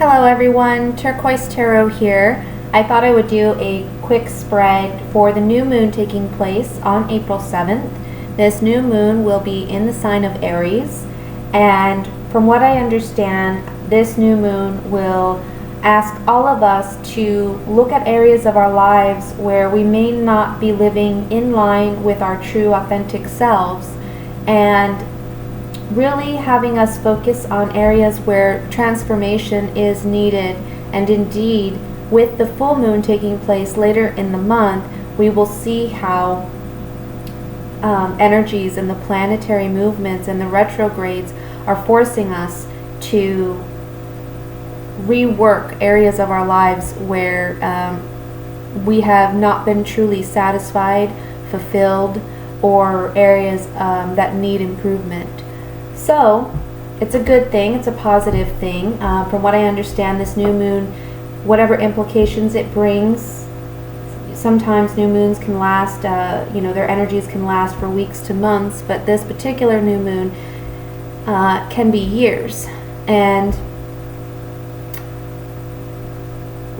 Hello everyone, Turquoise Tarot here. I thought I would do a quick spread for the new moon taking place on April 7th. This new moon will be in the sign of Aries, and from what I understand, this new moon will ask all of us to look at areas of our lives where we may not be living in line with our true authentic selves, and really having us focus on areas where transformation is needed. And indeed, with the full moon taking place later in the month, we will see how energies and the planetary movements and the retrogrades are forcing us to rework areas of our lives where we have not been truly satisfied, fulfilled, or areas that need improvement. So it's a good thing, it's a positive thing. From what I understand, this new moon, whatever implications it brings, sometimes new moons can last, their energies can last for weeks to months, but this particular new moon can be years. And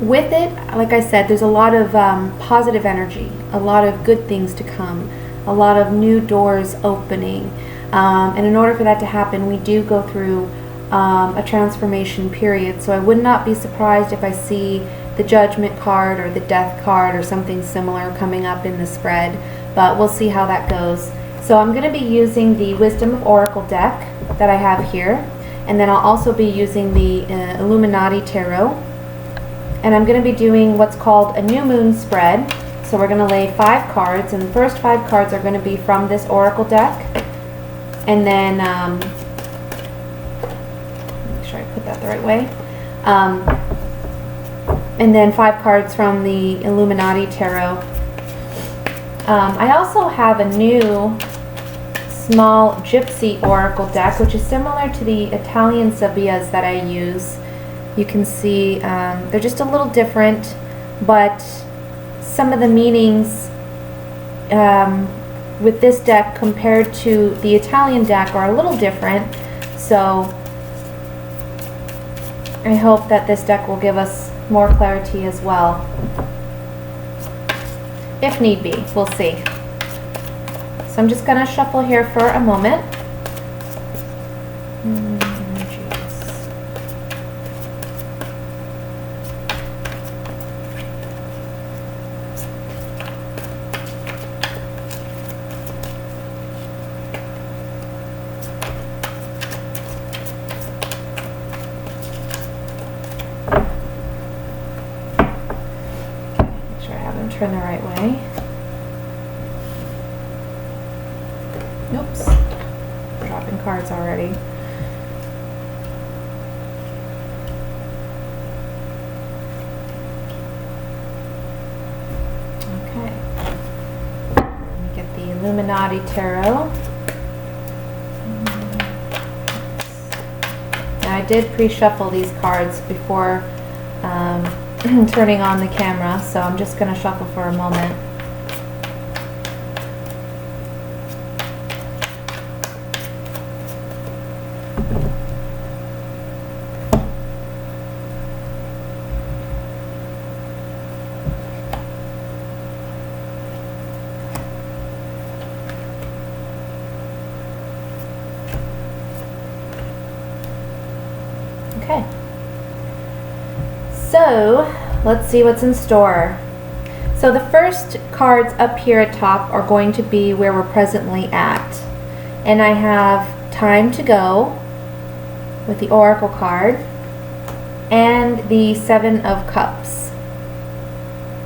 with it, like I said, there's a lot of positive energy, a lot of good things to come, a lot of new doors opening. And in order for that to happen, we do go through a transformation period. So I would not be surprised if I see the Judgment card or the Death card or something similar coming up in the spread, but we'll see how that goes. So I'm going to be using the Wisdom of Oracle deck that I have here, and then I'll also be using the Illuminati Tarot, and I'm going to be doing what's called a new moon spread. So we're going to lay 5 cards, and the first 5 cards are going to be from this Oracle deck. And then, make sure I put that the right way. And then 5 cards from the Illuminati Tarot. I also have a new small Gypsy Oracle deck, which is similar to the Italian Sabbias that I use. You can see they're just a little different, but some of the meanings with this deck compared to the Italian deck are a little different, so I hope that this deck will give us more clarity as well. If need be, we'll see. So I'm just going to shuffle here for a moment. Turn the right way. Oops, dropping cards already. Okay, let me get the Illuminati Tarot. Now I did pre-shuffle these cards before turning on the camera, so I'm just going to shuffle for a moment. Okay. So let's see what's in store. So the first cards up here at top are going to be where we're presently at. And I have Time to Go with the Oracle card and the 7 of Cups.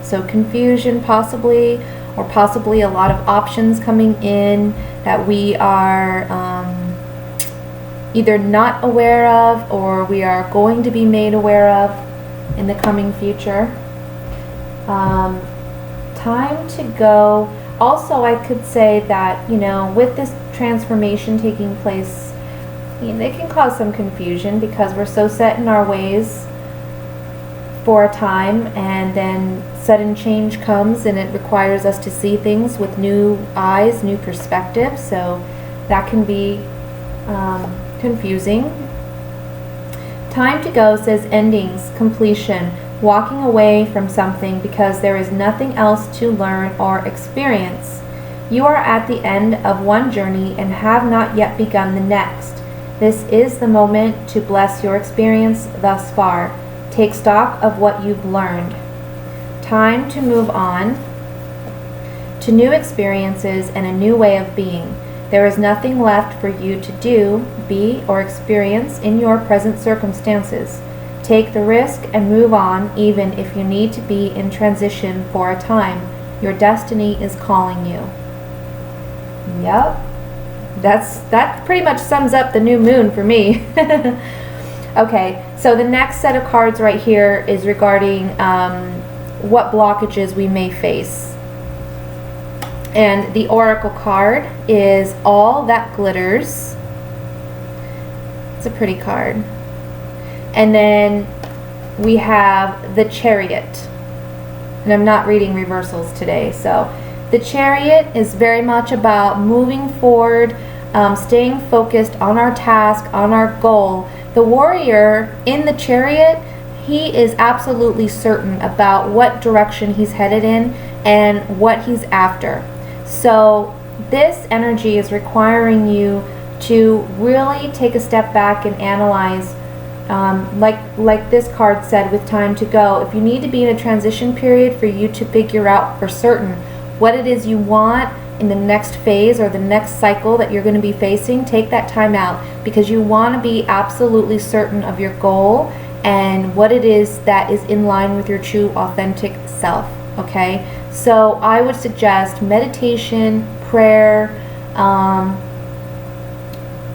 So confusion possibly, or possibly a lot of options coming in that we are either not aware of or we are going to be made aware of in the coming future. Time to go. Also, I could say that, with this transformation taking place, it can cause some confusion because we're so set in our ways for a time, and then sudden change comes and it requires us to see things with new eyes, new perspective. So that can be confusing. Time to go says endings, completion, walking away from something because there is nothing else to learn or experience. You are at the end of one journey and have not yet begun the next. This is the moment to bless your experience thus far. Take stock of what you've learned. Time to move on to new experiences and a new way of being. There is nothing left for you to do, be, or experience in your present circumstances. Take the risk and move on, even if you need to be in transition for a time. Your destiny is calling you. Yep. That pretty much sums up the new moon for me. Okay, so the next set of cards right here is regarding what blockages we may face. And the oracle card is All That Glitters. It's a pretty card. And then we have the Chariot. And I'm not reading reversals today. So the Chariot is very much about moving forward, staying focused on our task, on our goal. The Warrior in the Chariot, he is absolutely certain about what direction he's headed in and what he's after. So this energy is requiring you to really take a step back and analyze, like this card said, with time to go. If you need to be in a transition period for you to figure out for certain what it is you want in the next phase or the next cycle that you're going to be facing, take that time out, because you want to be absolutely certain of your goal and what it is that is in line with your true authentic self. Okay, so I would suggest meditation, prayer,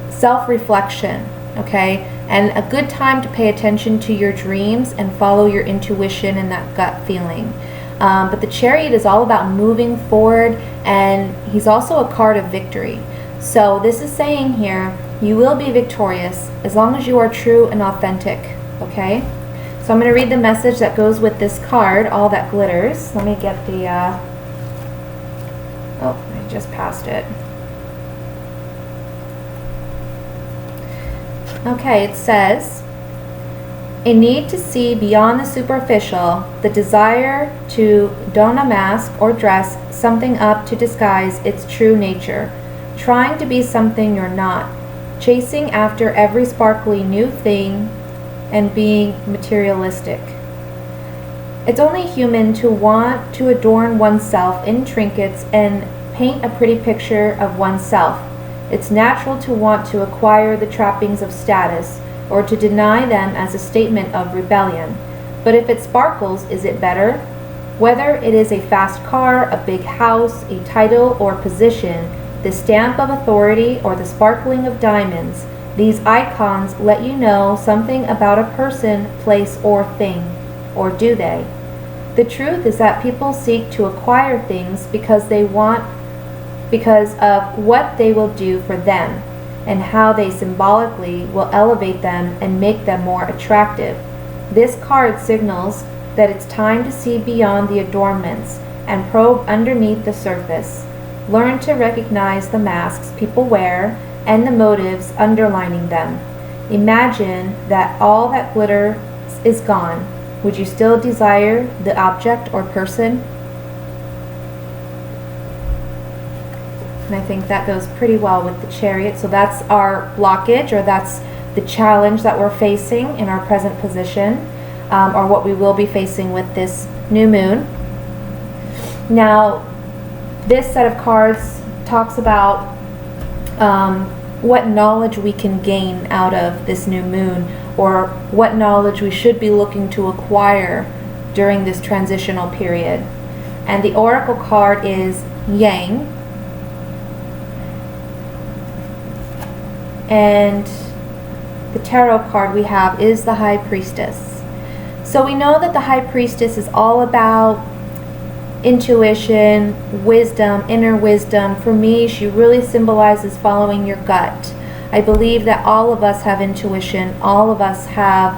self-reflection, okay, and a good time to pay attention to your dreams and follow your intuition and that gut feeling. But the Chariot is all about moving forward, and he's also a card of victory. So this is saying here, you will be victorious as long as you are true and authentic, okay? So I'm going to read the message that goes with this card, All That Glitters. Let me get the, oh, I just passed it. Okay, it says, a need to see beyond the superficial, the desire to don a mask or dress something up to disguise its true nature, trying to be something you're not, chasing after every sparkly new thing, and being materialistic. It's only human to want to adorn oneself in trinkets and paint a pretty picture of oneself. It's natural to want to acquire the trappings of status, or to deny them as a statement of rebellion. But if it sparkles, is it better? Whether it is a fast car, a big house, a title or position, the stamp of authority, or the sparkling of diamonds, these icons let you know something about a person, place, or thing. Or do they? The truth is that people seek to acquire things because of what they will do for them, and how they symbolically will elevate them and make them more attractive. This card signals that it's time to see beyond the adornments and probe underneath the surface. Learn to recognize the masks people wear and the motives underlining them. Imagine that all that glitters is gone. Would you still desire the object or person? And I think that goes pretty well with the Chariot. So that's our blockage, or that's the challenge that we're facing in our present position, or what we will be facing with this new moon. Now, this set of cards talks about what knowledge we can gain out of this new moon, or what knowledge we should be looking to acquire during this transitional period. And the oracle card is Yang. And the tarot card we have is the High Priestess. So we know that the High Priestess is all about intuition, wisdom, inner wisdom. For me, she really symbolizes following your gut. I believe that all of us have intuition. All of us have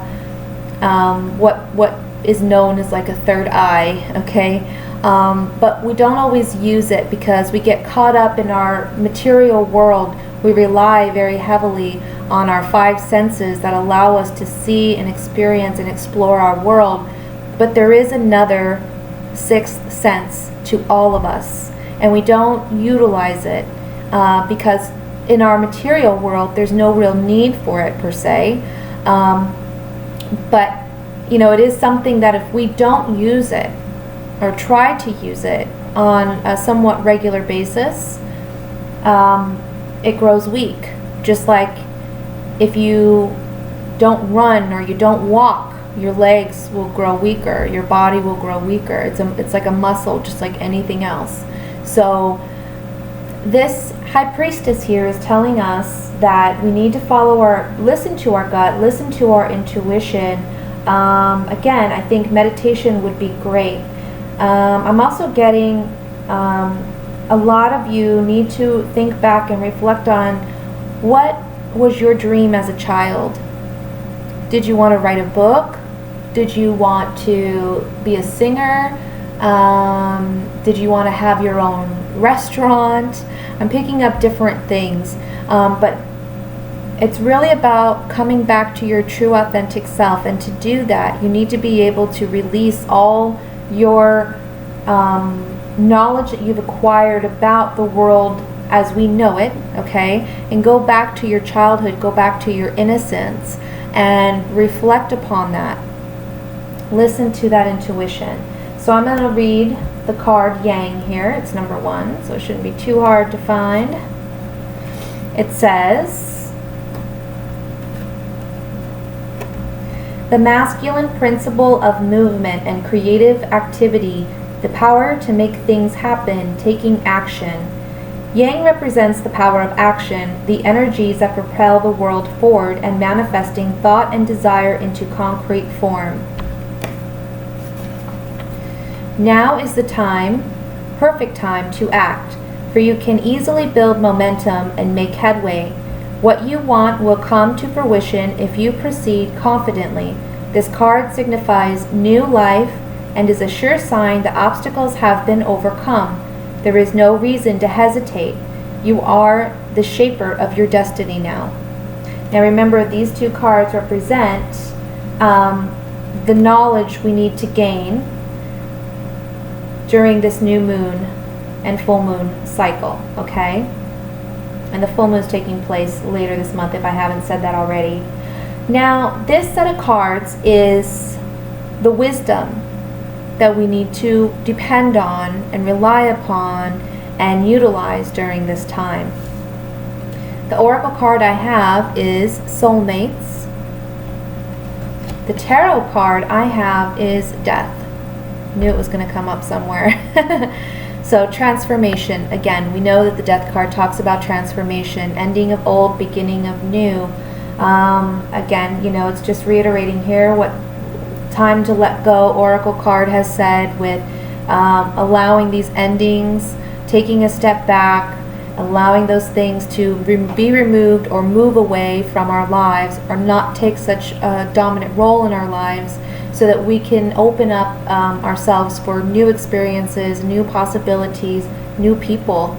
what is known as like a third eye, okay? But we don't always use it because we get caught up in our material world. We rely very heavily on our five senses that allow us to see and experience and explore our world. But there is another sixth sense to all of us, and we don't utilize it because in our material world there's no real need for it per se. But you know, it is something that if we don't use it or try to use it on a somewhat regular basis, it grows weak. Just like if you don't run or you don't walk, your legs will grow weaker, your body will grow weaker. It's like a muscle, just like anything else. So this high priestess here is telling us that we need to listen to our gut, listen to our intuition. Again, I think meditation would be great. I'm also getting a lot of you need to think back and reflect on what was your dream as a child. Did you want to write a book? Did you want to be a singer? Did you want to have your own restaurant? I'm picking up different things, but it's really about coming back to your true authentic self, and to do that you need to be able to release all your knowledge that you've acquired about the world as we know it, okay, and go back to your childhood, go back to your innocence and reflect upon that. Listen to that intuition. So I'm going to read the card Yang here. It's number 1, so it shouldn't be too hard to find. It says, the masculine principle of movement and creative activity, the power to make things happen, taking action. Yang represents the power of action, the energies that propel the world forward and manifesting thought and desire into concrete form. Now is the time, perfect time to act, for you can easily build momentum and make headway. What you want will come to fruition if you proceed confidently. This card signifies new life and is a sure sign that obstacles have been overcome. There is no reason to hesitate. You are the shaper of your destiny now. Now remember, these two cards represent the knowledge we need to gain during this new moon and full moon cycle, okay? And the full moon is taking place later this month, if I haven't said that already. Now, this set of cards is the wisdom that we need to depend on and rely upon and utilize during this time. The oracle card I have is soulmates. The tarot card I have is death. Knew it was going to come up somewhere. So transformation. Again, we know that the death card talks about transformation, ending of old, beginning of new. Again, you know, it's just reiterating here what time to let go oracle card has said, with allowing these endings, taking a step back, allowing those things to be removed or move away from our lives, or not take such a dominant role in our lives, so that we can open up ourselves for new experiences, new possibilities, new people,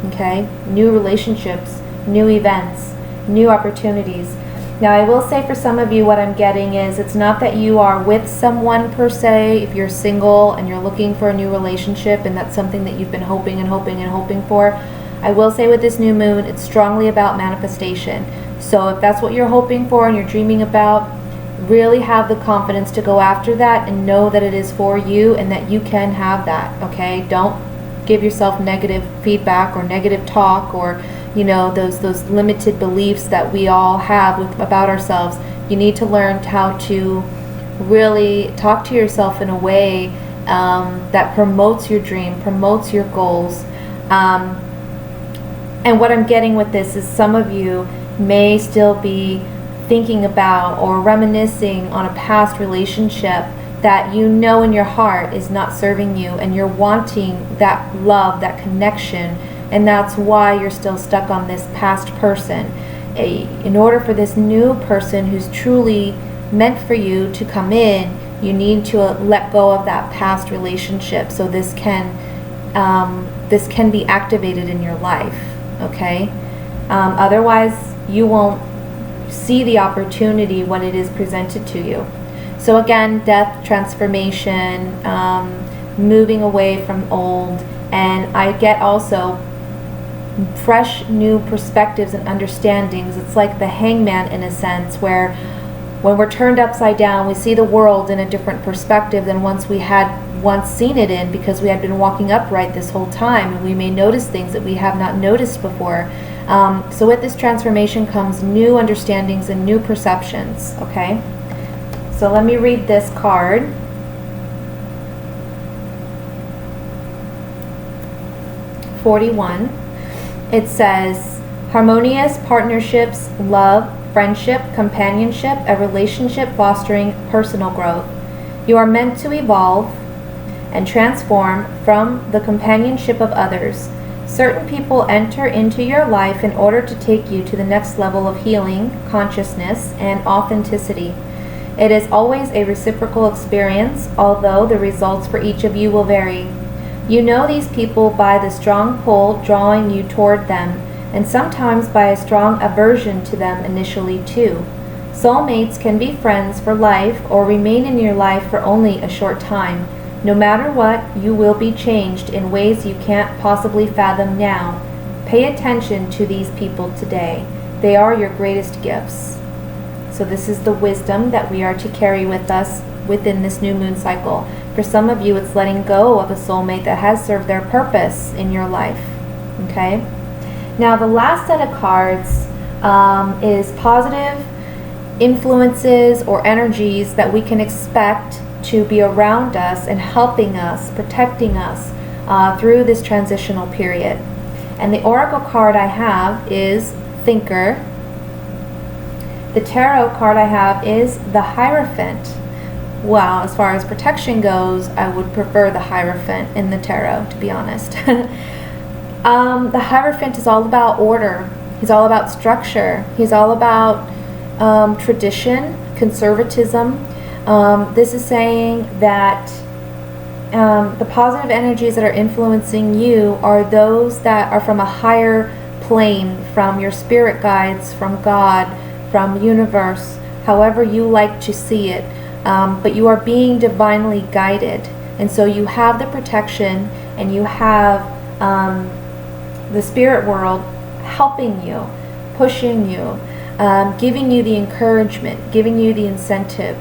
okay, new relationships, new events, new opportunities. Now, I will say for some of you, what I'm getting is, it's not that you are with someone per se. If you're single and you're looking for a new relationship and that's something that you've been hoping and hoping and hoping for, I will say with this new moon, it's strongly about manifestation. So if that's what you're hoping for and you're dreaming about, really have the confidence to go after that and know that it is for you and that you can have that, okay? Don't give yourself negative feedback or negative talk, or you know, those limited beliefs that we all have about ourselves. You need to learn how to really talk to yourself in a way that promotes your dream, promotes your goals. And what I'm getting with this is, some of you may still be thinking about or reminiscing on a past relationship that you know in your heart is not serving you, and you're wanting that love, that connection, and that's why you're still stuck on this past person. In order for this new person who's truly meant for you to come in, you need to let go of that past relationship, so this can be activated in your life, okay? Otherwise, you won't see the opportunity when it is presented to you. So again, death, transformation, moving away from old, and I get also fresh new perspectives and understandings. It's like the hangman in a sense, where when we're turned upside down, we see the world in a different perspective than we had once seen it in, because we had been walking upright this whole time, and we may notice things that we have not noticed before. So with this transformation comes new understandings and new perceptions, okay? So let me read this card. (41). It says, harmonious partnerships, love, friendship, companionship, a relationship fostering personal growth. You are meant to evolve and transform from the companionship of others. Certain people enter into your life in order to take you to the next level of healing, consciousness, and authenticity. It is always a reciprocal experience, although the results for each of you will vary. You know these people by the strong pull drawing you toward them, and sometimes by a strong aversion to them initially too. Soulmates can be friends for life or remain in your life for only a short time. No matter what, you will be changed in ways you can't possibly fathom now. Pay attention to these people today. They are your greatest gifts. So this is the wisdom that we are to carry with us within this new moon cycle. For some of you, it's letting go of a soulmate that has served their purpose in your life. Okay? Now, the last set of cards is positive influences or energies that we can expect to be around us and helping us, protecting us through this transitional period. And the oracle card I have is Thinker. The tarot card I have is the Hierophant. Well, as far as protection goes, I would prefer the Hierophant in the tarot, to be honest. The Hierophant is all about order. He's all about structure. He's all about tradition, conservatism. This is saying that the positive energies that are influencing you are those that are from a higher plane, from your spirit guides, from God, from universe, however you like to see it. But you are being divinely guided, and so you have the protection, and you have the spirit world helping you, pushing you, giving you the encouragement, giving you the incentive.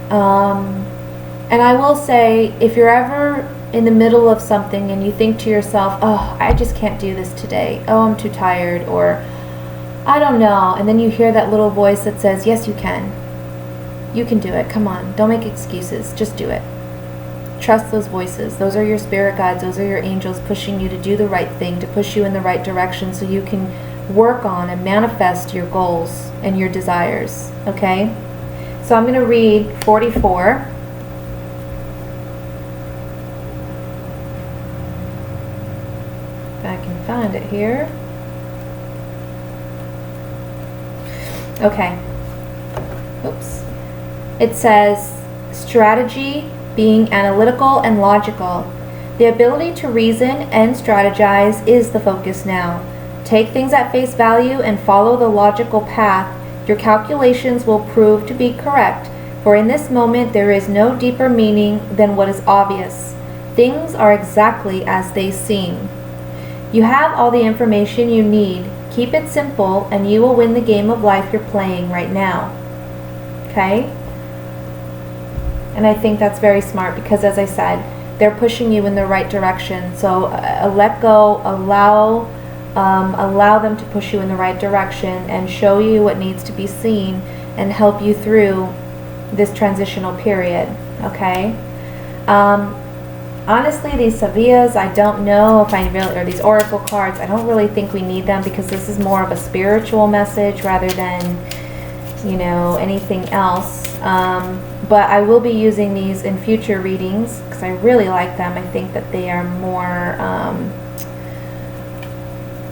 And I will say, if you're ever in the middle of something and you think to yourself, oh, I just can't do this today, oh, I'm too tired, or I don't know, and then you hear that little voice that says, yes, you can. You can do it. Come on. Don't make excuses. Just do it. Trust those voices. Those are your spirit guides. Those are your angels pushing you to do the right thing, to push you in the right direction so you can work on and manifest your goals and your desires. Okay? So I'm going to read 44. If I can find it here. Okay. Oops. It says, strategy, being analytical and logical. The ability to reason and strategize is the focus now. Take things at face value and follow the logical path. Your calculations will prove to be correct, for in this moment there is no deeper meaning than what is obvious. Things are exactly as they seem. You have all the information you need. Keep it simple and you will win the game of life you're playing right now. Okay? And I think that's very smart because, as I said, they're pushing you in the right direction. So let go, allow them to push you in the right direction and show you what needs to be seen and help you through this transitional period. Okay? Honestly, these Savias, I don't know if I really, or these oracle cards, I don't really think we need them because this is more of a spiritual message rather than, you know, anything else. But I will be using these in future readings because I really like them. I think that they are more,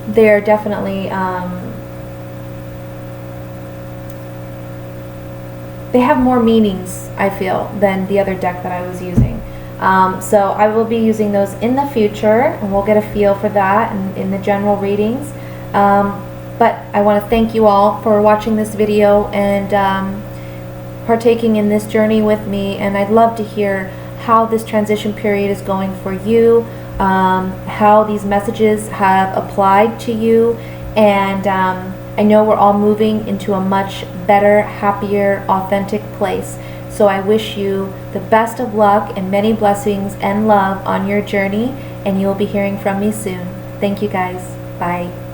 they are definitely, they have more meanings, I feel, than the other deck that I was using. So I will be using those in the future, and we'll get a feel for that in the general readings. But I want to thank you all for watching this video and partaking in this journey with me, and I'd love to hear how this transition period is going for you, how these messages have applied to you, and I know we're all moving into a much better, happier, authentic place. So I wish you the best of luck and many blessings and love on your journey, and you'll be hearing from me soon. Thank you guys. Bye.